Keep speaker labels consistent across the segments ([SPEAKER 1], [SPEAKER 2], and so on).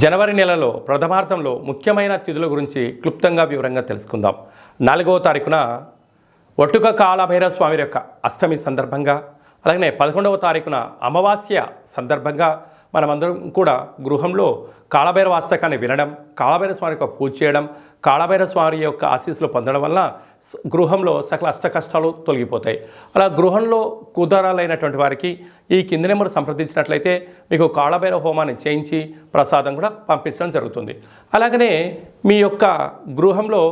[SPEAKER 1] జనవరి నెలలో ప్రథమార్థంలో ముఖ్యమైన తిథుల గురించి క్లుప్తంగా వివరంగా తెలుసుకుందాం. 4వ తారీఖున ఒట్టుక కాళభైరవ స్వామి యొక్క అష్టమి సందర్భంగా, అలాగే 11వ తారీఖున అమావాస్య సందర్భంగా మనమందరం కూడా గృహంలో కాళభైరవ అష్టకాన్ని వినడం, కాళభైరవ స్వామి యొక్క పూజ చేయడం, కాళభైరవ స్వామి యొక్క ఆశీస్సులు పొందడం వల్ల గృహంలో సకల అష్ట కష్టాలు తొలగిపోతాయి. అలా గృహంలో కుదరాలైనటువంటి వారికి ఈ కింది నెంబర్ సంప్రదించినట్లయితే మీకు కాళభైరవ హోమాన్ని చేయించి ప్రసాదం కూడా పంపించడం జరుగుతుంది. అలాగనే మీ యొక్క గృహంలో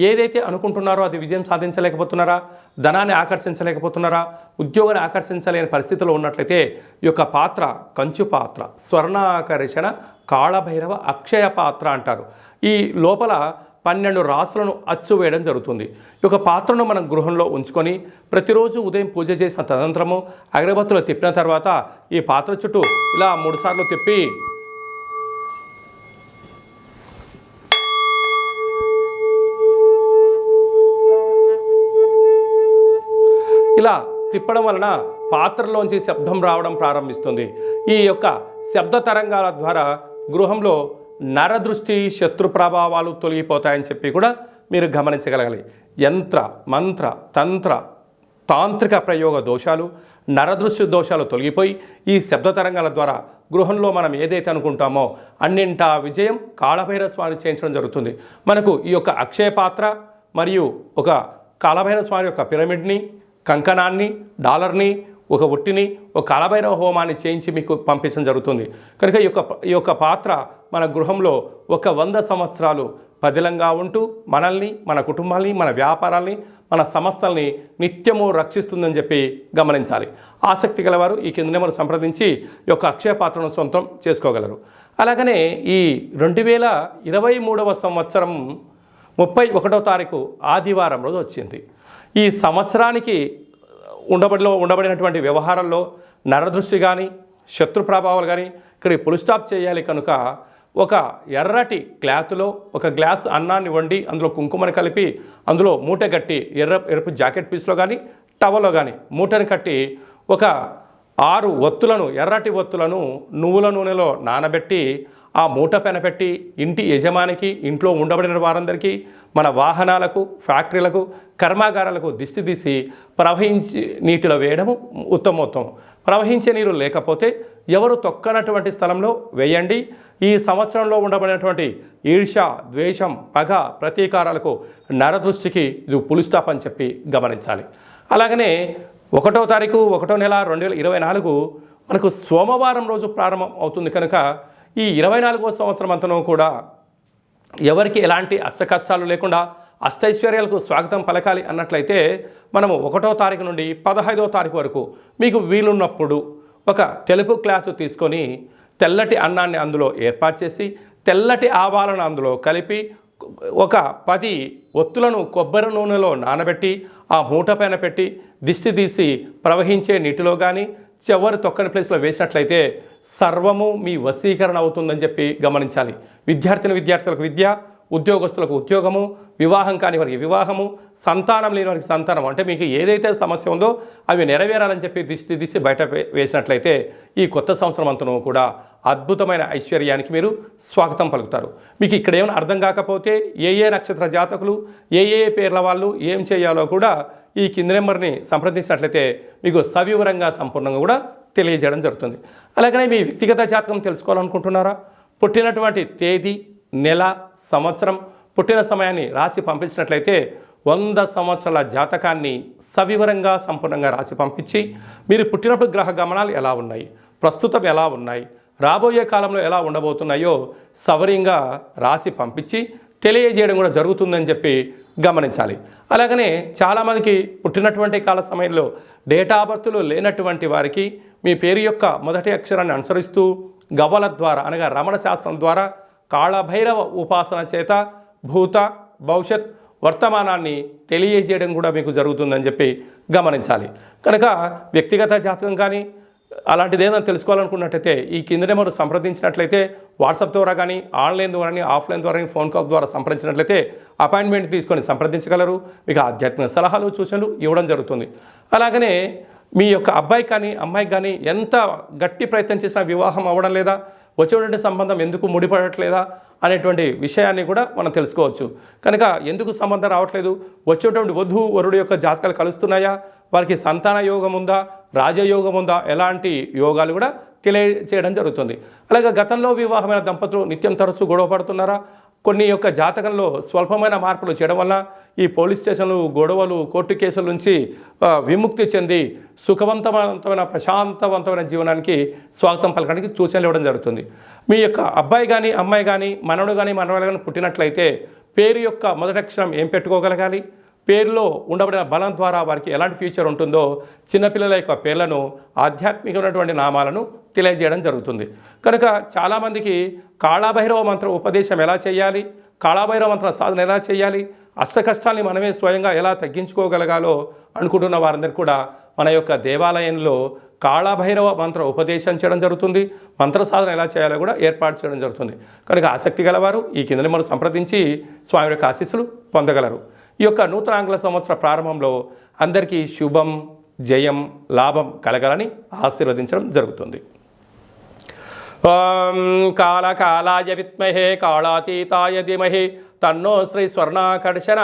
[SPEAKER 1] ఏదైతే అనుకుంటున్నారో అది విజయం సాధించలేకపోతున్నారా, ధనాన్ని ఆకర్షించలేకపోతున్నారా, ఉద్యోగాన్ని ఆకర్షించలేని పరిస్థితిలో ఉన్నట్లయితే ఈ యొక్క పాత్ర కంచు పాత్ర, స్వర్ణాకర్షణ కాళభైరవ అక్షయ పాత్ర అంటారు. ఈ లోపల 12 రాసులను అచ్చు వేయడం జరుగుతుంది. ఈ యొక్క పాత్రను మనం గృహంలో ఉంచుకొని ప్రతిరోజు ఉదయం పూజ చేసిన తదనంతరము అగరబత్తులు తిప్పిన తర్వాత ఈ పాత్ర చుట్టూ ఇలా 3 సార్లు తిప్పి ఇలా తిప్పడం వలన పాత్రలోంచి శబ్దం రావడం ప్రారంభిస్తుంది. ఈ యొక్క శబ్ద తరంగాల ద్వారా గృహంలో నరదృష్టి, శత్రు ప్రభావాలు తొలగిపోతాయని చెప్పి కూడా మీరు గమనించగలగాలి. యంత్ర, మంత్ర, తంత్ర, తాంత్రిక ప్రయోగ దోషాలు, నరదృష్టి దోషాలు తొలగిపోయి ఈ శబ్ద తరంగాల ద్వారా గృహంలో మనం ఏదైతే అనుకుంటామో అన్నింటా విజయం కాళభైరవ స్వామి చేయించడం జరుగుతుంది. మనకు ఈ యొక్క అక్షయ పాత్ర మరియు ఒక కాళభైరవ స్వామి యొక్క పిరమిడ్ని, కంకణాన్ని, డాలర్ని, ఒక ఒట్టిని, ఒక కాళభైరవ హోమాన్ని చేయించి మీకు పంపించడం జరుగుతుంది. కనుక ఈ యొక్క పాత్ర మన గృహంలో 100 సంవత్సరాలు పదిలంగా ఉంటూ మనల్ని, మన కుటుంబాల్ని, మన వ్యాపారాల్ని, మన సంస్థల్ని నిత్యము రక్షిస్తుందని చెప్పి గమనించాలి. ఆసక్తి గలవారు ఈ కింద నెంబర్ సంప్రదించి ఈ యొక్క అక్షయ పాత్రను సొంతం చేసుకోగలరు. అలాగనే ఈ 2023వ సంవత్సరం 31వ తారీఖు ఆదివారం రోజు వచ్చింది. ఈ సంవత్సరానికి ఉండబడినటువంటి వ్యవహారాల్లో నరదృష్టి కానీ, శత్రు ప్రభావాలు కానీ ఇక్కడికి పుల్ స్టాప్ చేయాలి. కనుక ఒక ఎర్రటి క్లాత్లో ఒక గ్లాస్ అన్నాన్ని వండి అందులో కుంకుమని కలిపి అందులో మూట కట్టి ఎరుపు జాకెట్ పీస్లో కానీ టవల్లో కానీ మూటని కట్టి ఒక 6 ఒత్తులను, ఎర్రటి ఒత్తులను నువ్వుల నూనెలో నానబెట్టి ఆ మూట పైన పెట్టి ఇంటి యజమానికి, ఇంట్లో ఉండబడిన వారందరికీ, మన వాహనాలకు, ఫ్యాక్టరీలకు, కర్మాగారాలకు దిష్టి తీసి ప్రవహించి నీటిలో వేయడము ఉత్తమోత్తమం. ప్రవహించే నీరు లేకపోతే ఎవరు తొక్కనటువంటి స్థలంలో వేయండి. ఈ సంవత్సరంలో ఉండబడినటువంటి ఈర్ష్య, ద్వేషం, పగ, ప్రతీకారాలకు, నరదృష్టికి ఇది పులి స్టాప్ అని చెప్పి గమనించాలి. అలాగనే 1వ తారీఖు 1వ నెల 2024 మనకు సోమవారం రోజు ప్రారంభం అవుతుంది. కనుక ఈ 24వ సంవత్సరం అంతనూ కూడా ఎవరికి ఎలాంటి అష్టకష్టాలు లేకుండా అష్టైశ్వర్యాలకు స్వాగతం పలకాలి అన్నట్లయితే మనము 1వ తారీఖు నుండి 15వ తారీఖు వరకు మీకు వీలున్నప్పుడు ఒక తెలుపు క్లాత్ తీసుకొని తెల్లటి అన్నాన్ని అందులో ఏర్పాటు చేసి తెల్లటి ఆవాలను అందులో కలిపి ఒక 10 ఒత్తులను కొబ్బరి నూనెలో నానబెట్టి ఆ మూట పైన పెట్టి దిష్టి తీసి ప్రవహించే నీటిలో కానీ చివరి తొక్కని ప్లేస్లో వేసినట్లయితే సర్వము మీ వశీకరణ అవుతుందని చెప్పి గమనించాలి. విద్యార్థులకు విద్య, ఉద్యోగస్తులకు ఉద్యోగము, వివాహం కాని వారికి వివాహము, సంతానం లేని వారికి సంతానం, అంటే మీకు ఏదైతే సమస్య ఉందో అవి నెరవేరాలని చెప్పి దిష్టి తీసి బయట వేసినట్లయితే ఈ కొత్త సంవత్సరం అంతను కూడా అద్భుతమైన ఐశ్వర్యానికి మీరు స్వాగతం పలుకుతారు. మీకు ఇక్కడ ఏమైనా అర్థం కాకపోతే ఏ నక్షత్ర జాతకులు, ఏ పేర్ల వాళ్ళు ఏం చేయాలో కూడా ఈ కింది నెంబర్ని సంప్రదించినట్లయితే మీకు సవివరంగా సంపూర్ణంగా కూడా తెలియజేయడం జరుగుతుంది. అలాగనే మీ వ్యక్తిగత జాతకం తెలుసుకోవాలనుకుంటున్నారా? పుట్టినటువంటి తేదీ, నెల, సంవత్సరం, పుట్టిన సమయాన్ని రాసి పంపించినట్లయితే 100 సంవత్సరాల జాతకాన్ని సవివరంగా సంపూర్ణంగా రాసి పంపించి మీరు పుట్టినప్పుడు గ్రహ గమనాలు ఎలా ఉన్నాయి, ప్రస్తుతం ఎలా ఉన్నాయి, రాబోయే కాలంలో ఎలా ఉండబోతున్నాయో సవరంగా రాసి పంపించి తెలియజేయడం కూడా జరుగుతుందని చెప్పి గమనించాలి. అలాగనే చాలామందికి పుట్టినటువంటి కాల సమయంలో డేటా ఆఫ్ బర్త్లు లేనటువంటి వారికి మీ పేరు యొక్క మొదటి అక్షరాన్ని అనుసరిస్తూ గవ్వల ద్వారా అనగా రమణ శాస్త్రం ద్వారా కాళభైరవ ఉపాసన చేత భూత, భవిష్యత్, వర్తమానాన్ని తెలియజేయడం కూడా మీకు జరుగుతుందని చెప్పి గమనించాలి. కనుక వ్యక్తిగత జాతకం కానీ అలాంటిది ఏదైనా తెలుసుకోవాలనుకున్నట్టయితే ఈ కింద నెంబర్ సంప్రదించినట్లయితే వాట్సాప్ ద్వారా కానీ, ఆన్లైన్ ద్వారా కానీ, ఆఫ్లైన్ ద్వారా కానీ, ఫోన్ కాల్ ద్వారా సంప్రదించినట్లయితే అపాయింట్మెంట్ తీసుకొని సంప్రదించగలరు. మీకు ఆధ్యాత్మిక సలహాలు, సూచనలు ఇవ్వడం జరుగుతుంది. అలాగనే మీ యొక్క అబ్బాయి కానీ అమ్మాయికి కానీ ఎంత గట్టి ప్రయత్నం చేసినా వివాహం అవ్వడం లేదా, వచ్చేటువంటి సంబంధం ఎందుకు ముడిపడట్లేదా అనేటువంటి విషయాన్ని కూడా మనం తెలుసుకోవచ్చు. కనుక ఎందుకు సంబంధం రావట్లేదు, వచ్చేటువంటి వధువు వరుడు యొక్క జాతకాలు కలుస్తున్నాయా, వారికి సంతాన యోగం ఉందా, రాజయోగం ఉందా, ఎలాంటి యోగాలు కూడా తెలియజేయడం జరుగుతుంది. అలాగే గతంలో వివాహమైన దంపతులు నిత్యం తరచూ గొడవ పడుతున్నారా, కొన్ని యొక్క జాతకంలో స్వల్పమైన మార్పులు చేయడం వల్ల ఈ పోలీస్ స్టేషన్లు, గొడవలు, కోర్టు కేసుల నుంచి విముక్తి చెంది సుఖవంతమైన ప్రశాంతవంతమైన జీవనానికి స్వాగతం పలకడానికి సూచనలు ఇవ్వడం జరుగుతుంది. మీ యొక్క అబ్బాయి కానీ అమ్మాయి కానీ మనవడు కానీ మనవడు కానీ పుట్టినట్లయితే పేరు యొక్క మొదటి అక్షరం ఏం పెట్టుకోగలగాలి, పేరులో ఉండబడిన బలం ద్వారా వారికి ఎలాంటి ఫ్యూచర్ ఉంటుందో చిన్నపిల్లల యొక్క పేర్లను, ఆధ్యాత్మికమైనటువంటి నామాలను తెలియజేయడం జరుగుతుంది. కనుక చాలామందికి కాళభైరవ మంత్ర ఉపదేశం ఎలా చేయాలి, కాళభైరవ మంత్ర సాధన ఎలా చేయాలి, అష్ట కష్టాల్ని మనమే స్వయంగా ఎలా తగ్గించుకోగలగాలో అనుకుంటున్న వారందరికీ కూడా మన యొక్క దేవాలయంలో కాళభైరవ మంత్ర ఉపదేశం చేయడం జరుగుతుంది. మంత్ర సాధన ఎలా చేయాలో కూడా ఏర్పాటు చేయడం జరుగుతుంది. కనుక ఆసక్తి గలవారు ఈ కింద మనం సంప్రదించి స్వామి యొక్క ఆశీస్సులు పొందగలరు. ఈ యొక్క నూతన ఆంగ్ల సంవత్సర ప్రారంభంలో అందరికీ శుభం, జయం, లాభం కలగాలని ఆశీర్వదించడం జరుగుతుంది. ఓం కాళకాలాయ విద్మహే కాళాతీతాయ ధీమహి తన్నో శ్రీ స్వర్ణాకర్షణ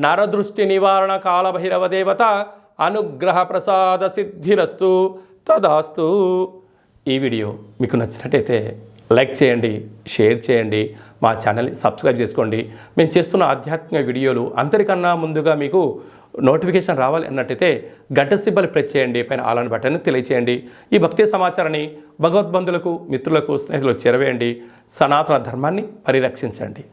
[SPEAKER 1] నరదృష్టి నివారణ కాళభైరవ దేవత అనుగ్రహ ప్రసాద సిద్ధిరస్తు తదాస్తు. ఈ వీడియో మీకు నచ్చినట్టయితే లైక్ చేయండి, షేర్ చేయండి, మా ఛానల్ని సబ్స్క్రైబ్ చేసుకోండి. మేము చేస్తున్న ఆధ్యాత్మిక వీడియోలు అందరికన్నా ముందుగా మీకు నోటిఫికేషన్ రావాలి అన్నట్టయితే గంట సింబల్ ప్రెస్ చేయండి, పైన ఆల్ అని బటన్ తెలియచేయండి. ఈ భక్తి సమాచారాన్ని భగవద్బంధులకు, మిత్రులకు, స్నేహితులకు చేరవేయండి. సనాతన ధర్మాన్ని పరిరక్షించండి.